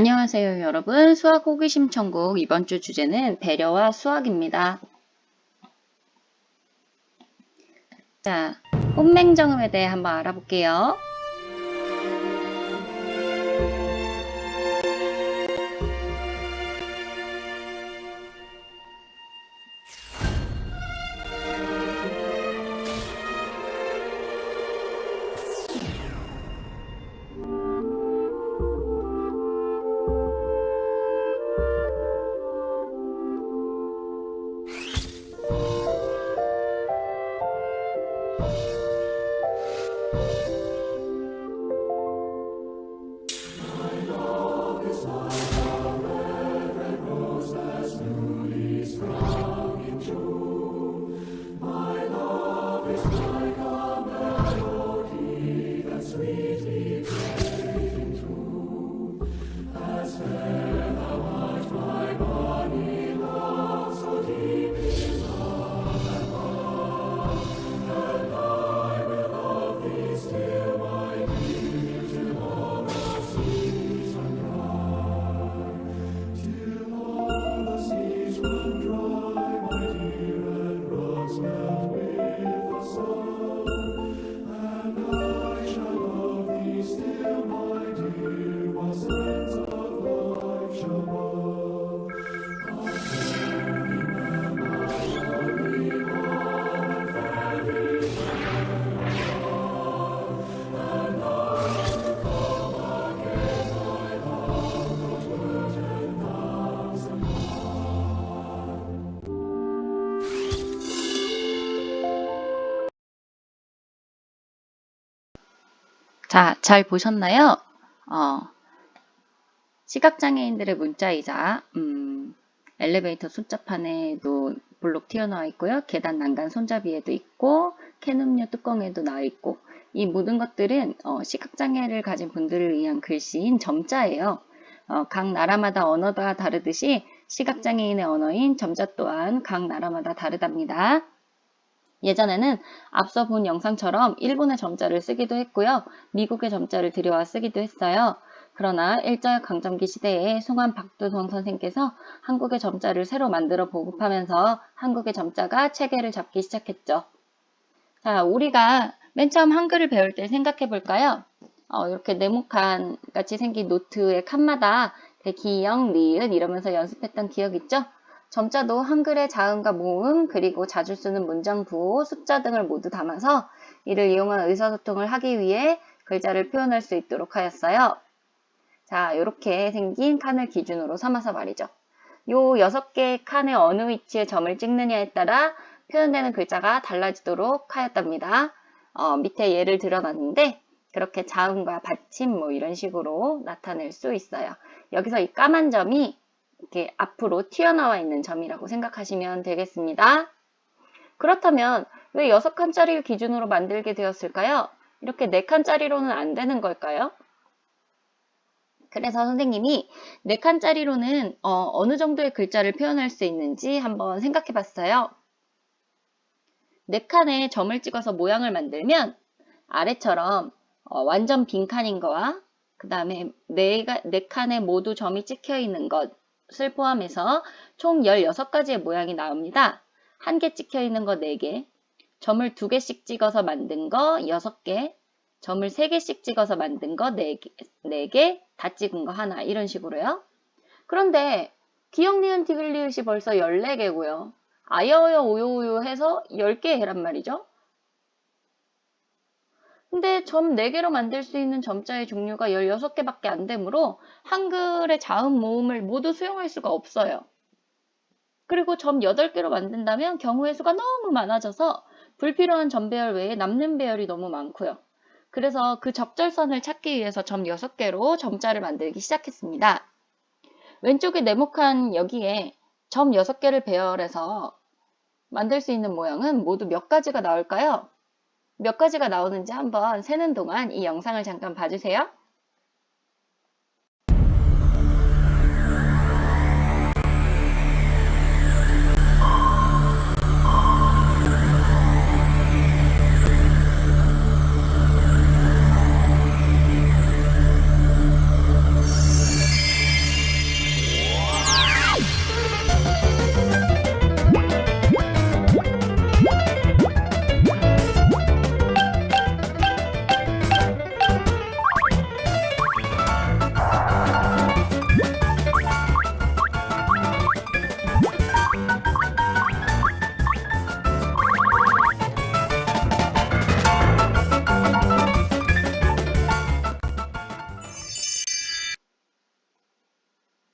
안녕하세요, 여러분. 수학 호기심 천국 이번 주 주제는 배려와 수학입니다. 자, 혼맹정음에 대해 한번 알아볼게요. 자, 잘 보셨나요? 시각장애인들의 문자이자 엘리베이터 숫자판에도 볼록 튀어나와 있고요. 계단 난간 손잡이에도 있고 캔 음료 뚜껑에도 나와 있고 이 모든 것들은 시각장애를 가진 분들을 위한 글씨인 점자예요. 각 나라마다 언어가 다르듯이 시각장애인의 언어인 점자 또한 각 나라마다 다르답니다. 예전에는 앞서 본 영상처럼 일본의 점자를 쓰기도 했고요. 미국의 점자를 들여와 쓰기도 했어요. 그러나 일제강점기 시대에 송한 박두성 선생께서 한국의 점자를 새로 만들어 보급하면서 한국의 점자가 체계를 잡기 시작했죠. 자, 우리가 맨 처음 한글을 배울 때 생각해 볼까요? 이렇게 네모칸 같이 생긴 노트의 칸마다 기역, 니은 이러면서 연습했던 기억 있죠? 점자도 한글의 자음과 모음, 그리고 자주 쓰는 문장 구호, 숫자 등을 모두 담아서 이를 이용한 의사소통을 하기 위해 글자를 표현할 수 있도록 하였어요. 자, 이렇게 생긴 칸을 기준으로 삼아서 말이죠. 요 6개의 칸의 어느 위치에 점을 찍느냐에 따라 표현되는 글자가 달라지도록 하였답니다. 밑에 예를 들어놨는데 그렇게 자음과 받침 뭐 이런 식으로 나타낼 수 있어요. 여기서 이 까만 점이 이렇게 앞으로 튀어나와 있는 점이라고 생각하시면 되겠습니다. 그렇다면 왜 6칸짜리를 기준으로 만들게 되었을까요? 이렇게 4칸짜리로는 안 되는 걸까요? 그래서 선생님이 4칸짜리로는 어느 정도의 글자를 표현할 수 있는지 한번 생각해 봤어요. 4칸에 점을 찍어서 모양을 만들면 아래처럼 완전 빈 칸인 거와 그 다음에 4칸에 모두 점이 찍혀 있는 것을 포함해서 총 16가지의 모양이 나옵니다. 한 개 찍혀 있는 거 4개, 점을 2개씩 찍어서 만든 거 6개, 점을 3개씩 찍어서 만든 거 4개, 다 찍은 거 하나 이런 식으로요. 그런데 기역, 니은, 디귿, 리을이 벌써 14개고요. 아여어여, 오요오요 해서 10개란 말이죠. 근데 점 4개로 만들 수 있는 점자의 종류가 16개밖에 안 되므로 한글의 자음, 모음을 모두 수용할 수가 없어요. 그리고 점 8개로 만든다면 경우의 수가 너무 많아져서 불필요한 점 배열 외에 남는 배열이 너무 많고요. 그래서 그 적절선을 찾기 위해서 점 6개로 점자를 만들기 시작했습니다. 왼쪽에 네모칸 여기에 점 6개를 배열해서 만들 수 있는 모양은 모두 몇 가지가 나올까요? 몇 가지가 나오는지 한번 세는 동안 이 영상을 잠깐 봐주세요.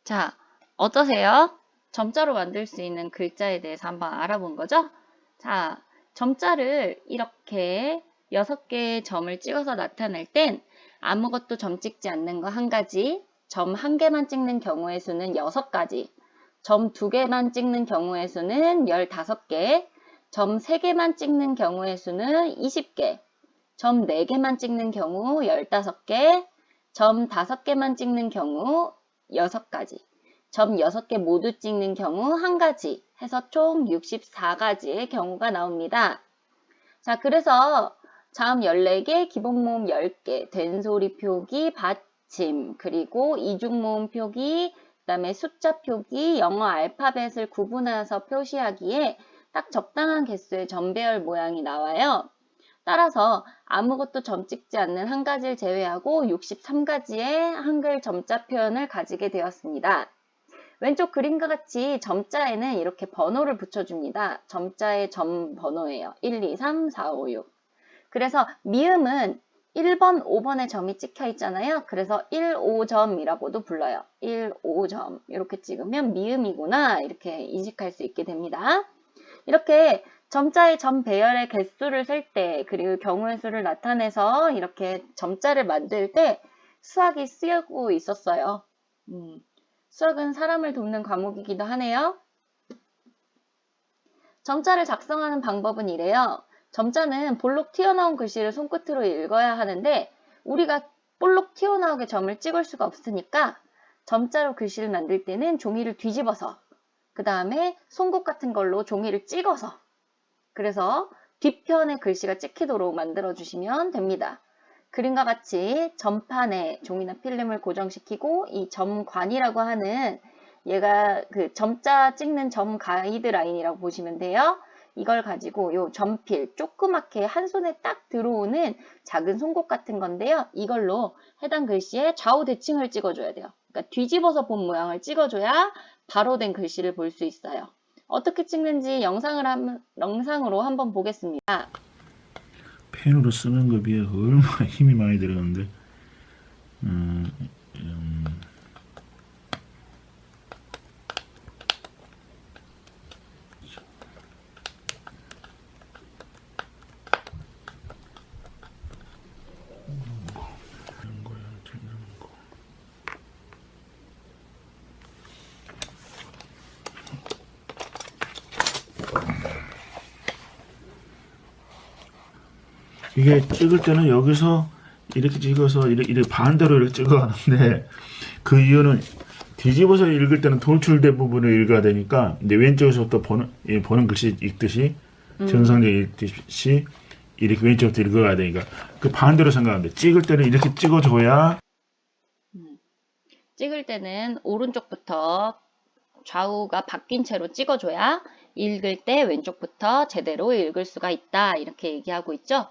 자, 어떠세요? 점자로 만들 수 있는 글자에 대해서 한번 알아본 거죠? 자, 점자를 이렇게 6개의 점을 찍어서 나타낼 땐 아무것도 점 찍지 않는 거 한 가지, 점 1개만 찍는 경우의 수는 6가지, 점 2개만 찍는 경우의 수는 15개, 점 3개만 찍는 경우의 수는 20개, 점 4개만 찍는 경우 15개, 점 5개만 찍는 경우 6가지, 점 6개 모두 찍는 경우 1가지 해서 총 64가지의 경우가 나옵니다. 자, 그래서 자음 14개, 기본모음 10개, 된소리 표기, 받침, 그리고 이중모음 표기, 그 다음에 숫자 표기, 영어 알파벳을 구분해서 표시하기에 딱 적당한 개수의 점 배열 모양이 나와요. 따라서 아무것도 점 찍지 않는 한 가지를 제외하고 63가지의 한글 점자 표현을 가지게 되었습니다. 왼쪽 그림과 같이 점자에는 이렇게 번호를 붙여줍니다. 점자의 점 번호예요. 1, 2, 3, 4, 5, 6. 그래서 미음은 1번, 5번에 점이 찍혀 있잖아요. 그래서 1, 5점이라고도 불러요. 1, 5점. 이렇게 찍으면 미음이구나. 이렇게 인식할 수 있게 됩니다. 이렇게 점자의 점 배열의 개수를 셀 때, 그리고 경우의 수를 나타내서 이렇게 점자를 만들 때 수학이 쓰이고 있었어요. 수학은 사람을 돕는 과목이기도 하네요. 점자를 작성하는 방법은 이래요. 점자는 볼록 튀어나온 글씨를 손끝으로 읽어야 하는데 우리가 볼록 튀어나오게 점을 찍을 수가 없으니까 점자로 글씨를 만들 때는 종이를 뒤집어서 그 다음에 송곳 같은 걸로 종이를 찍어서 그래서 뒷편에 글씨가 찍히도록 만들어 주시면 됩니다. 그림과 같이 점판에 종이나 필름을 고정시키고 이 점관이라고 하는 얘가 그 점자 찍는 점 가이드라인이라고 보시면 돼요. 이걸 가지고 요 점필 조그맣게 한 손에 딱 들어오는 작은 송곳 같은 건데요. 이걸로 해당 글씨에 좌우 대칭을 찍어줘야 돼요. 그러니까 뒤집어서 본 모양을 찍어줘야 바로 된 글씨를 볼 수 있어요. 어떻게 찍는지 영상으로 한번 보겠습니다. 펜으로 쓰는 것에 비해 얼마나 힘이 많이 들어가는데 이게 찍을 때는 여기서 이렇게 찍어서 이렇게 반대로 이렇게 찍어가는데 그 이유는 뒤집어서 읽을 때는 돌출된 부분을 읽어야 되니까 이제 왼쪽에서부터 보는 글씨 읽듯이 정상적으로 읽듯이 이렇게 왼쪽부터 읽어야 되니까 그 반대로 생각하는데 찍을 때는 이렇게 찍어줘야 찍을 때는 오른쪽부터 좌우가 바뀐 채로 찍어줘야 읽을 때 왼쪽부터 제대로 읽을 수가 있다. 이렇게 얘기하고 있죠.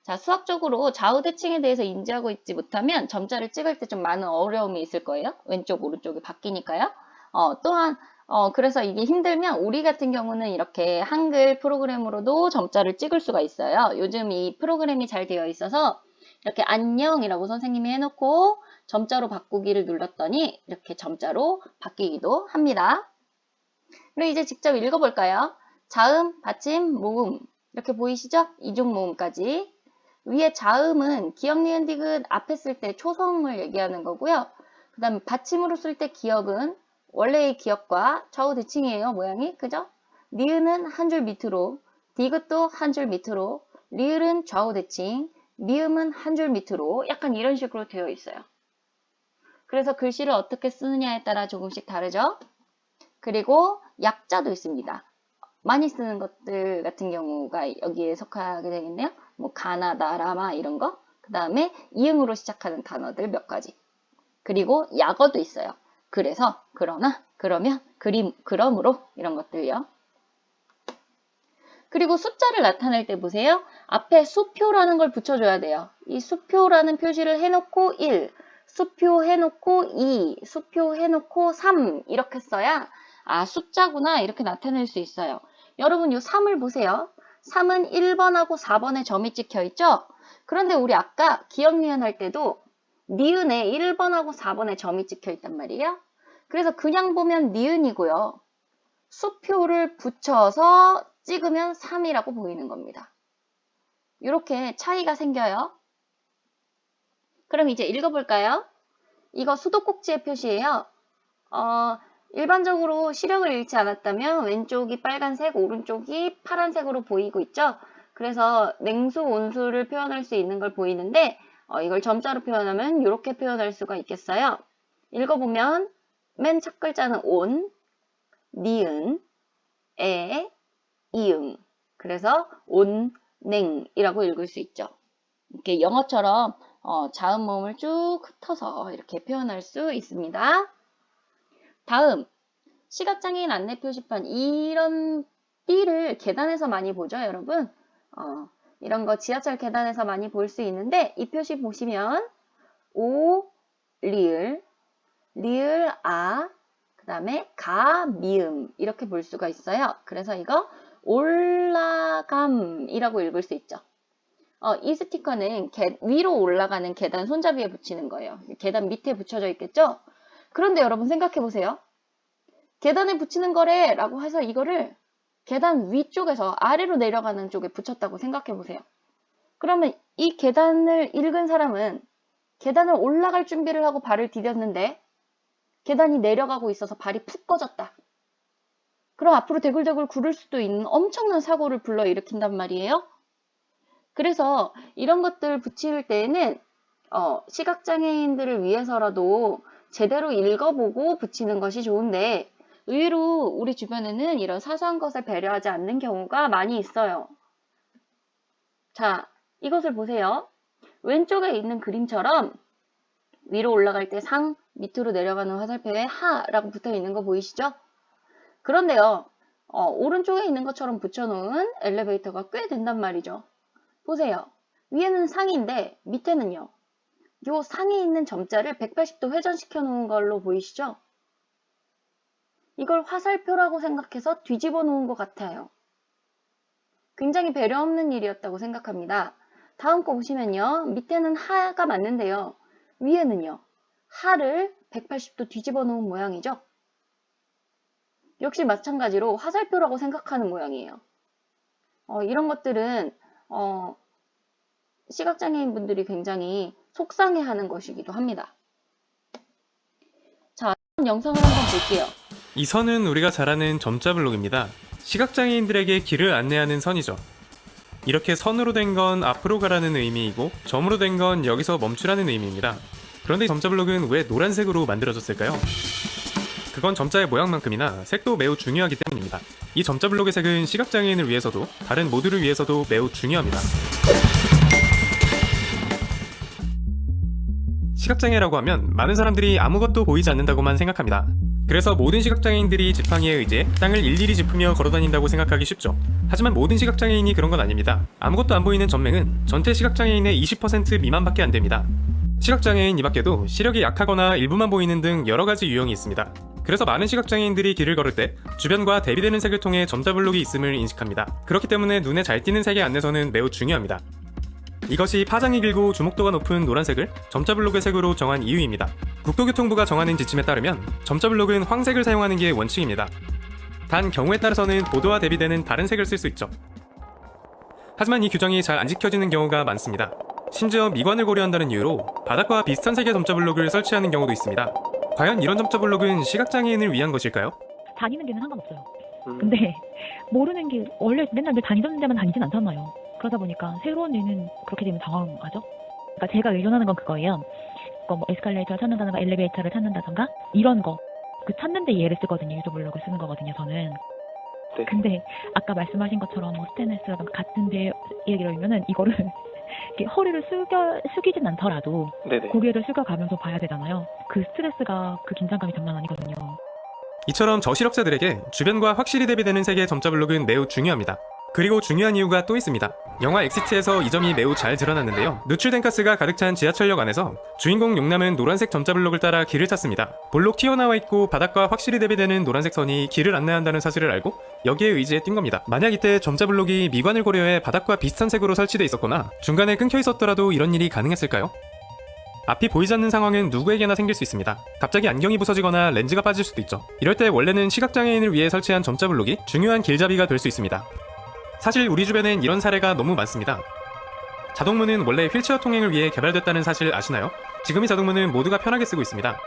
자, 수학적으로 좌우 대칭에 대해서 인지하고 있지 못하면 점자를 찍을 때 좀 많은 어려움이 있을 거예요. 왼쪽, 오른쪽이 바뀌니까요. 또한 그래서 이게 힘들면 우리 같은 경우는 이렇게 한글 프로그램으로도 점자를 찍을 수가 있어요. 요즘 이 프로그램이 잘 되어 있어서 이렇게 안녕이라고 선생님이 해놓고 점자로 바꾸기를 눌렀더니 이렇게 점자로 바뀌기도 합니다. 그리고 이제 직접 읽어볼까요? 자음, 받침, 모음 이렇게 보이시죠? 이중 모음까지. 위에 자음은 기역, 니은, 디귿 앞에 쓸 때 초성을 얘기하는 거고요. 그 다음에 받침으로 쓸 때 기역은 원래의 기역과 좌우 대칭이에요. 모양이. 그죠? 니은은 한 줄 밑으로, 디귿도 한 줄 밑으로, 리을은 좌우 대칭, 미음은 한 줄 밑으로 약간 이런 식으로 되어 있어요. 그래서 글씨를 어떻게 쓰느냐에 따라 조금씩 다르죠? 그리고 약자도 있습니다. 많이 쓰는 것들 같은 경우가 여기에 속하게 되겠네요. 뭐 가나다, 라마 이런 거. 그 다음에 이응으로 시작하는 단어들 몇 가지. 그리고 약어도 있어요. 그래서, 그러나, 그러면, 그림, 그러므로 이런 것들요. 그리고 숫자를 나타낼 때 보세요. 앞에 수표라는 걸 붙여줘야 돼요. 이 수표라는 표시를 해놓고 1, 수표 해놓고 2, 수표 해놓고 3 이렇게 써야 아 숫자구나 이렇게 나타낼 수 있어요. 여러분 이 3을 보세요. 3은 1번하고 4번에 점이 찍혀 있죠? 그런데 우리 아까 기역 니은 할 때도 니은에 1번하고 4번에 점이 찍혀 있단 말이에요. 그래서 그냥 보면 니은이고요. 수표를 붙여서 찍으면 3이라고 보이는 겁니다. 이렇게 차이가 생겨요. 그럼 이제 읽어볼까요? 이거 수도꼭지의 표시예요. 일반적으로 시력을 잃지 않았다면 왼쪽이 빨간색, 오른쪽이 파란색으로 보이고 있죠. 그래서 냉수, 온수를 표현할 수 있는 걸 보이는데 이걸 점자로 표현하면 이렇게 표현할 수가 있겠어요. 읽어보면 맨 첫 글자는 온, 니은, 에, 이응. 그래서 온냉이라고 읽을 수 있죠. 이렇게 영어처럼 자음 모음을 쭉 흩어서 이렇게 표현할 수 있습니다. 다음, 시각장애인 안내 표시판. 이런 띠를 계단에서 많이 보죠, 여러분? 이런 거 지하철 계단에서 많이 볼 수 있는데 이 표시 보시면 오, 리을, 리을, 아, 그 다음에 가, 미음 이렇게 볼 수가 있어요. 그래서 이거 올라감이라고 읽을 수 있죠. 이 스티커는 위로 올라가는 계단 손잡이에 붙이는 거예요. 계단 밑에 붙여져 있겠죠? 그런데 여러분 생각해 보세요. 계단에 붙이는 거래 라고 해서 이거를 계단 위쪽에서 아래로 내려가는 쪽에 붙였다고 생각해 보세요. 그러면 이 계단을 읽은 사람은 계단을 올라갈 준비를 하고 발을 디뎠는데 계단이 내려가고 있어서 발이 푹 꺼졌다. 그럼 앞으로 대굴대굴 구를 수도 있는 엄청난 사고를 불러일으킨단 말이에요. 그래서 이런 것들을 붙일 때에는 시각장애인들을 위해서라도 제대로 읽어보고 붙이는 것이 좋은데 의외로 우리 주변에는 이런 사소한 것을 배려하지 않는 경우가 많이 있어요. 자, 이것을 보세요. 왼쪽에 있는 그림처럼 위로 올라갈 때 상, 밑으로 내려가는 화살표에 하라고 붙어 있는 거 보이시죠? 그런데요, 오른쪽에 있는 것처럼 붙여놓은 엘리베이터가 꽤 된단 말이죠. 보세요. 위에는 상인데 밑에는요. 요 상에 있는 점자를 180도 회전시켜 놓은 걸로 보이시죠? 이걸 화살표라고 생각해서 뒤집어 놓은 것 같아요. 굉장히 배려 없는 일이었다고 생각합니다. 다음 거 보시면요. 밑에는 하가 맞는데요. 위에는요. 하를 180도 뒤집어 놓은 모양이죠. 역시 마찬가지로 화살표라고 생각하는 모양이에요. 이런 것들은 시각장애인 분들이 굉장히 속상해하는 것이기도 합니다. 자, 다음 영상을 한번 볼게요. 이 선은 우리가 잘 아는 점자 블록입니다. 시각장애인들에게 길을 안내하는 선이죠. 이렇게 선으로 된 건 앞으로 가라는 의미이고 점으로 된 건 여기서 멈추라는 의미입니다. 그런데 점자 블록은 왜 노란색으로 만들어졌을까요? 그건 점자의 모양만큼이나 색도 매우 중요하기 때문입니다. 이 점자 블록의 색은 시각장애인을 위해서도 다른 모두를 위해서도 매우 중요합니다. 시각장애라고 하면 많은 사람들이 아무것도 보이지 않는다고만 생각합니다. 그래서 모든 시각장애인들이 지팡이에 의지해 땅을 일일이 짚으며 걸어다닌다고 생각하기 쉽죠. 하지만 모든 시각장애인이 그런 건 아닙니다. 아무것도 안 보이는 전맹은 전체 시각장애인의 20% 미만밖에 안 됩니다. 시각장애인 이 밖에도 시력이 약하거나 일부만 보이는 등 여러 가지 유형이 있습니다. 그래서 많은 시각장애인들이 길을 걸을 때 주변과 대비되는 색을 통해 점자 블록이 있음을 인식합니다. 그렇기 때문에 눈에 잘 띄는 색의 안내선은 매우 중요합니다. 이것이 파장이 길고 주목도가 높은 노란색을 점자 블록의 색으로 정한 이유입니다. 국토교통부가 정하는 지침에 따르면 점자 블록은 황색을 사용하는 게 원칙입니다. 단 경우에 따라서는 보도와 대비되는 다른 색을 쓸 수 있죠. 하지만 이 규정이 잘 안 지켜지는 경우가 많습니다. 심지어 미관을 고려한다는 이유로 바닥과 비슷한 색의 점자 블록을 설치하는 경우도 있습니다. 과연 이런 점자 블록은 시각장애인을 위한 것일까요? 다니는 데는 상관없어요. 근데 모르는 길 원래 맨날 늘 다니던 데만 다니진 않잖아요. 그러다 보니까 새로운 일은 그렇게 되면 당황하죠. 그러니까 제가 의존하는 건 그거예요. 뭐 에스컬레이터를 찾는다던가 엘리베이터를 찾는다던가 이런 거 그 찾는 데 얘를 쓰거든요. 유도 블록을 쓰는 거거든요. 저는. 네. 근데 아까 말씀하신 것처럼 뭐 스테인리스랑 같은 데 예를 들면은 이거를 이렇게 허리를 숙이진 않더라도 네네. 고개를 숙여가면서 봐야 되잖아요. 그 스트레스가 그 긴장감이 장난 아니거든요. 이처럼 저시력자들에게 주변과 확실히 대비되는 색의 점자 블록은 매우 중요합니다. 그리고 중요한 이유가 또 있습니다. 영화 엑시트에서 이 점이 매우 잘 드러났는데요. 누출된 가스가 가득 찬 지하철역 안에서 주인공 용남은 노란색 점자 블록을 따라 길을 찾습니다. 볼록 튀어나와 있고 바닥과 확실히 대비되는 노란색 선이 길을 안내한다는 사실을 알고 여기에 의지해 뛴 겁니다. 만약 이때 점자 블록이 미관을 고려해 바닥과 비슷한 색으로 설치돼 있었거나 중간에 끊겨 있었더라도 이런 일이 가능했을까요? 앞이 보이지 않는 상황은 누구에게나 생길 수 있습니다. 갑자기 안경이 부서지거나 렌즈가 빠질 수도 있죠. 이럴 때 원래는 시각장애인을 위해 설치한 점자 블록이 중요한 길잡이가 될 수 있습니다. 사실 우리 주변엔 이런 사례가 너무 많습니다. 자동문은 원래 휠체어 통행을 위해 개발됐다는 사실 아시나요? 지금의 자동문은 모두가 편하게 쓰고 있습니다.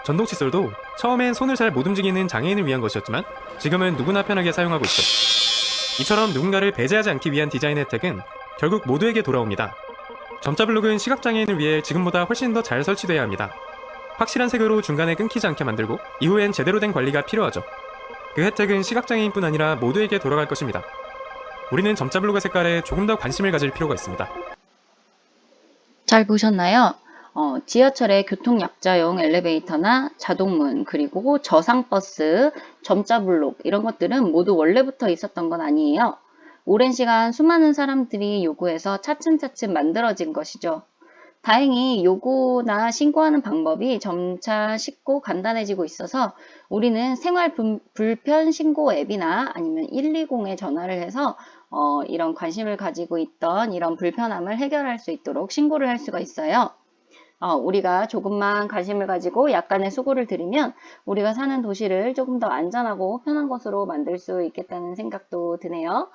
전동 칫솔도 처음엔 손을 잘 못 움직이는 장애인을 위한 것이었지만 지금은 누구나 편하게 사용하고 있죠. 이처럼 누군가를 배제하지 않기 위한 디자인 혜택은 결국 모두에게 돌아옵니다. 점자 블록은 시각장애인을 위해 지금보다 훨씬 더 잘 설치돼야 합니다. 확실한 색으로 중간에 끊기지 않게 만들고 이후엔 제대로 된 관리가 필요하죠. 그 혜택은 시각장애인뿐 아니라 모두에게 돌아갈 것입니다. 우리는 점자 블록의 색깔에 조금 더 관심을 가질 필요가 있습니다. 잘 보셨나요? 지하철의 교통약자용 엘리베이터나 자동문, 그리고 저상버스, 점자블록 이런 것들은 모두 원래부터 있었던 건 아니에요. 오랜 시간 수많은 사람들이 요구해서 차츰차츰 만들어진 것이죠. 다행히 요구나 신고하는 방법이 점차 쉽고 간단해지고 있어서 우리는 생활 불편 신고 앱이나 아니면 120에 전화를 해서 이런 관심을 가지고 있던 이런 불편함을 해결할 수 있도록 신고를 할 수가 있어요. 우리가 조금만 관심을 가지고 약간의 수고를 들이면 우리가 사는 도시를 조금 더 안전하고 편한 곳으로 만들 수 있겠다는 생각도 드네요.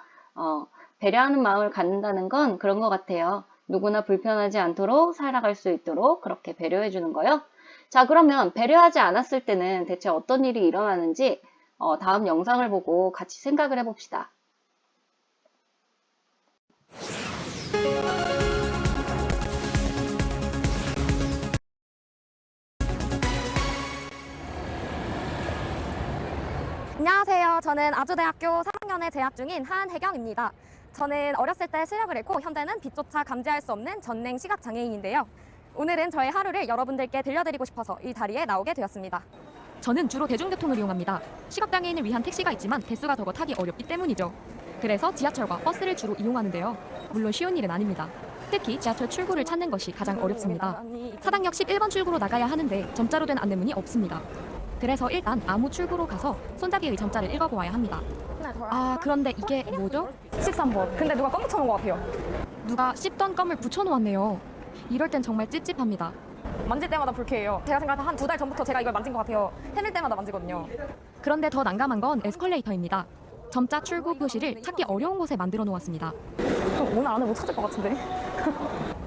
배려하는 마음을 갖는다는 건 그런 것 같아요. 누구나 불편하지 않도록 살아갈 수 있도록 그렇게 배려해 주는 거요. 자, 그러면 배려하지 않았을 때는 대체 어떤 일이 일어나는지 다음 영상을 보고 같이 생각을 해봅시다. 안녕하세요. 저는 아주대학교 3학년에 재학 중인 한혜경입니다. 저는 어렸을 때 시력을 잃고 현재는 빛조차 감지할 수 없는 전냉 시각장애인인데요. 오늘은 저의 하루를 여러분들께 들려드리고 싶어서 이 자리에 나오게 되었습니다. 저는 주로 대중교통을 이용합니다. 시각장애인을 위한 택시가 있지만 대수가 적어 타기 어렵기 때문이죠. 그래서 지하철과 버스를 주로 이용하는데요. 물론 쉬운 일은 아닙니다. 특히 지하철 출구를 찾는 것이 가장 어렵습니다. 사당역 11번 출구로 나가야 하는데 점자로 된 안내문이 없습니다. 그래서 일단 아무 출구로 가서 손잡이의 점자를 읽어보아야 합니다. 아, 그런데 이게 뭐죠? 13번. 근데 누가 껌 붙여놓은 것 같아요. 누가 씹던 껌을 붙여놓았네요. 이럴 땐 정말 찝찝합니다. 만질 때마다 불쾌해요. 제가 생각할 때 한 2달 전부터 제가 이걸 만진 것 같아요. 헤맬 때마다 만지거든요. 그런데 더 난감한 건 에스컬레이터입니다. 점자 출구 표시를 찾기 어려운 곳에 만들어 놓았습니다. 오늘 안에 못 찾을 것 같은데.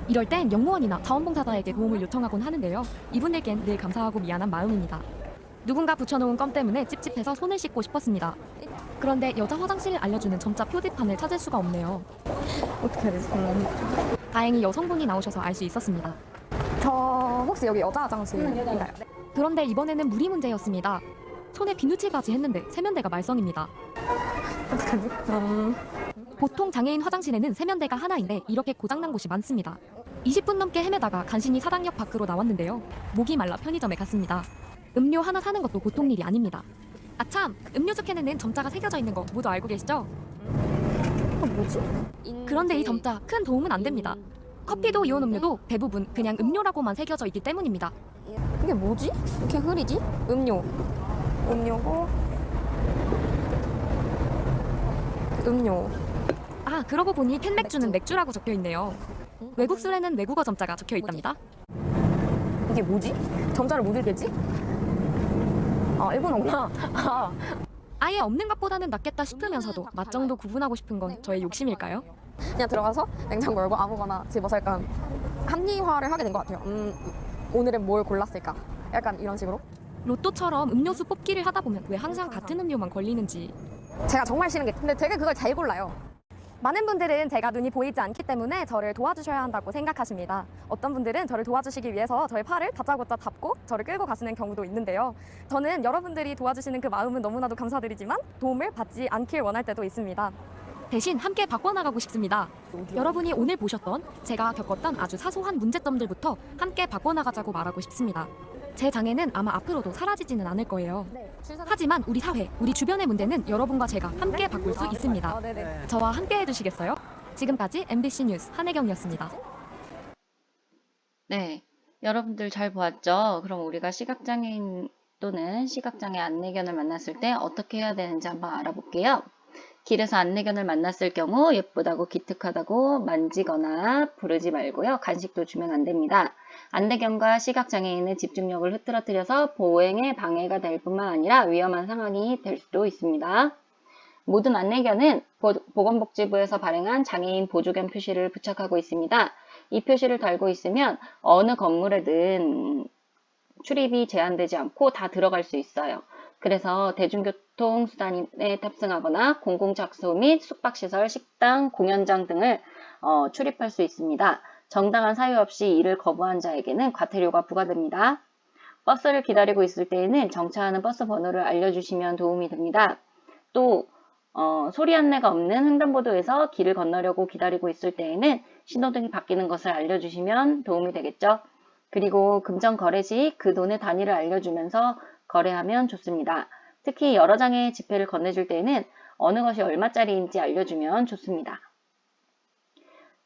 이럴 땐 영무원이나 자원봉사자에게 도움을 요청하곤 하는데요. 이분들께는 늘 감사하고 미안한 마음입니다. 누군가 붙여놓은 껌 때문에 찝찝해서 손을 씻고 싶었습니다. 그런데 여자 화장실을 알려주는 점자 표지판을 찾을 수가 없네요. 어떻게 해야 되지? 다행히 여성분이 나오셔서 알 수 있었습니다. 저 혹시 여기 여자 화장실인가요? 그런데 이번에는 물이 문제였습니다. 손에 비누칠까지 했는데 세면대가 말썽입니다. 어떡하지? 보통 장애인 화장실에는 세면대가 하나인데 이렇게 고장난 곳이 많습니다. 20분 넘게 헤매다가 간신히 사당역 밖으로 나왔는데요. 목이 말라 편의점에 갔습니다. 음료 하나 사는 것도 보통 일이 아닙니다. 아참! 음료수 캔에는 점자가 새겨져 있는 거 모두 알고 계시죠? 뭐지? 그런데 이 점자 큰 도움은 안 됩니다. 커피도 이온 음료도 대부분 그냥 음료라고만 새겨져 있기 때문입니다. 이게 뭐지? 이렇게 흐리지? 음료고 음료. 아, 그러고 보니 캔맥주는 맥주라고 적혀 있네요. 외국 술에는 외국어 점자가 적혀 있답니다. 이게 뭐지? 점자를 못 읽겠지? 일본어구나. 아예 없는 것보다는 낫겠다 싶으면서도 맛 정도 구분하고 싶은 건 저의 욕심일까요? 그냥 들어가서 냉장고 열고 아무거나 집어서 약간 합리화를 하게 된 것 같아요. 오늘은 뭘 골랐을까? 약간 이런 식으로. 로또처럼 음료수 뽑기를 하다 보면 왜 항상 같은 음료만 걸리는지. 제가 정말 싫은 게 근데 되게 그걸 잘 골라요. 많은 분들은 제가 눈이 보이지 않기 때문에 저를 도와주셔야 한다고 생각하십니다. 어떤 분들은 저를 도와주시기 위해서 저의 팔을 다짜고짜 잡고 저를 끌고 가시는 경우도 있는데요. 저는 여러분들이 도와주시는 그 마음은 너무나도 감사드리지만 도움을 받지 않길 원할 때도 있습니다. 대신 함께 바꿔나가고 싶습니다. 여러분이 오늘 보셨던 제가 겪었던 아주 사소한 문제점들부터 함께 바꿔나가자고 말하고 싶습니다. 제 장애는 아마 앞으로도 사라지지는 않을 거예요. 하지만 우리 사회, 우리 주변의 문제는 여러분과 제가 함께 바꿀 수 있습니다. 저와 함께 해주시겠어요? 지금까지 MBC 뉴스 한혜경이었습니다. 네, 여러분들 잘 보았죠? 그럼 우리가 시각장애인 또는 시각장애 안내견을 만났을 때 어떻게 해야 되는지 한번 알아볼게요. 길에서 안내견을 만났을 경우 예쁘다고 기특하다고 만지거나 부르지 말고요. 간식도 주면 안 됩니다. 안대경과 시각장애인의 집중력을 흐트러뜨려서 보행에 방해가 될 뿐만 아니라 위험한 상황이 될 수도 있습니다. 모든 안내견은 보건복지부에서 발행한 장애인 보조견 표시를 부착하고 있습니다. 이 표시를 달고 있으면 어느 건물에든 출입이 제한되지 않고 다 들어갈 수 있어요. 그래서 대중교통수단에 탑승하거나 공공장소 및 숙박시설, 식당, 공연장 등을 출입할 수 있습니다. 정당한 사유 없이 이를 거부한 자에게는 과태료가 부과됩니다. 버스를 기다리고 있을 때에는 정차하는 버스 번호를 알려주시면 도움이 됩니다. 또 소리 안내가 없는 횡단보도에서 길을 건너려고 기다리고 있을 때에는 신호등이 바뀌는 것을 알려주시면 도움이 되겠죠. 그리고 금전 거래 시 그 돈의 단위를 알려주면서 거래하면 좋습니다. 특히 여러 장의 지폐를 건네줄 때에는 어느 것이 얼마짜리인지 알려주면 좋습니다.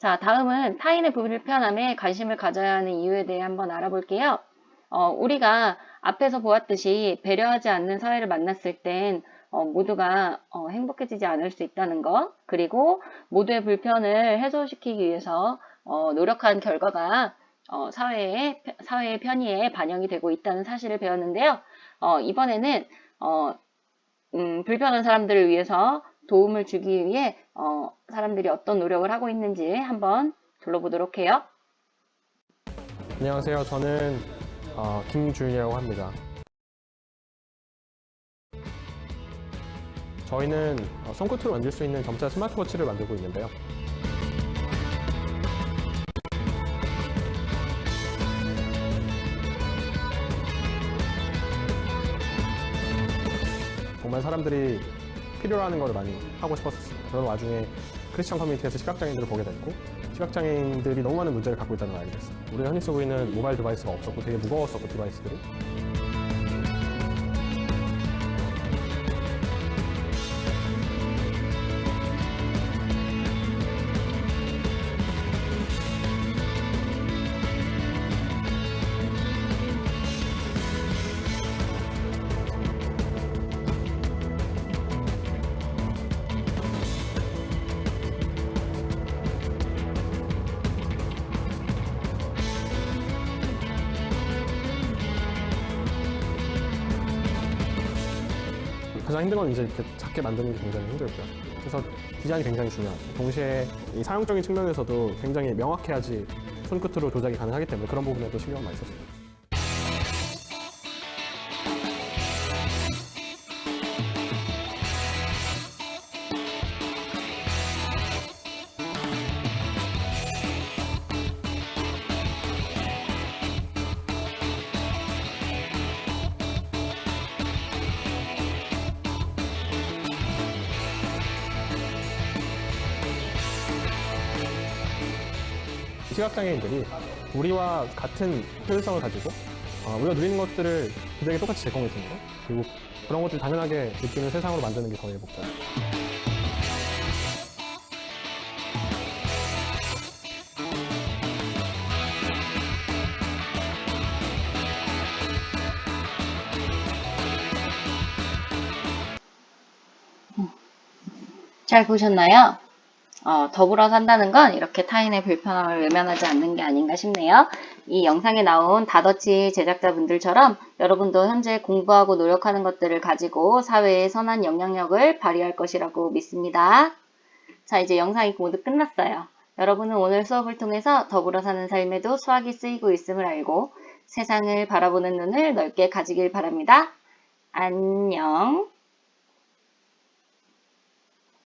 자, 다음은 타인의 불편함에 관심을 가져야 하는 이유에 대해 한번 알아볼게요. 우리가 앞에서 보았듯이 배려하지 않는 사회를 만났을 땐 모두가 행복해지지 않을 수 있다는 것, 그리고 모두의 불편을 해소시키기 위해서 노력한 결과가 사회의 편의에 반영이 되고 있다는 사실을 배웠는데요. 이번에는 불편한 사람들을 위해서 도움을 주기 위해 사람들이 어떤 노력을 하고 있는지 한번 둘러보도록 해요. 안녕하세요. 저는 김주일이라고 합니다. 저희는 손끝으로 만질 수 있는 점자 스마트워치를 만들고 있는데요. 정말 사람들이 필요로 하는 걸 많이 하고 싶었었어요. 그런 와중에 크리스천 커뮤니티에서 시각장애인들을 보게 됐고, 시각장애인들이 너무 많은 문제를 갖고 있다는 걸 알게 됐어요. 우리가 흔히 쓰고 있는 모바일 디바이스가 없었고 되게 무거웠었고, 디바이스들이. 가장 힘든 건 이제 이렇게 작게 만드는 게 굉장히 힘들고요. 그래서 디자인이 굉장히 중요하죠. 동시에 이 사용적인 측면에서도 굉장히 명확해야지 손끝으로 조작이 가능하기 때문에 그런 부분에도 신경을 많이 썼습니다. 시각장애인들이 우리와 같은 효율성을 가지고 우리가 누리는 것들을 그들에게 똑같이 제공해 주는 것, 그리고 그런 것들을 당연하게 느끼는 세상으로 만드는 게 저희의 목표입니다. 잘 보셨나요? 더불어 산다는 건 이렇게 타인의 불편함을 외면하지 않는 게 아닌가 싶네요. 이 영상에 나온 다더치 제작자분들처럼 여러분도 현재 공부하고 노력하는 것들을 가지고 사회에 선한 영향력을 발휘할 것이라고 믿습니다. 자, 이제 영상이 모두 끝났어요. 여러분은 오늘 수업을 통해서 더불어 사는 삶에도 수학이 쓰이고 있음을 알고 세상을 바라보는 눈을 넓게 가지길 바랍니다. 안녕.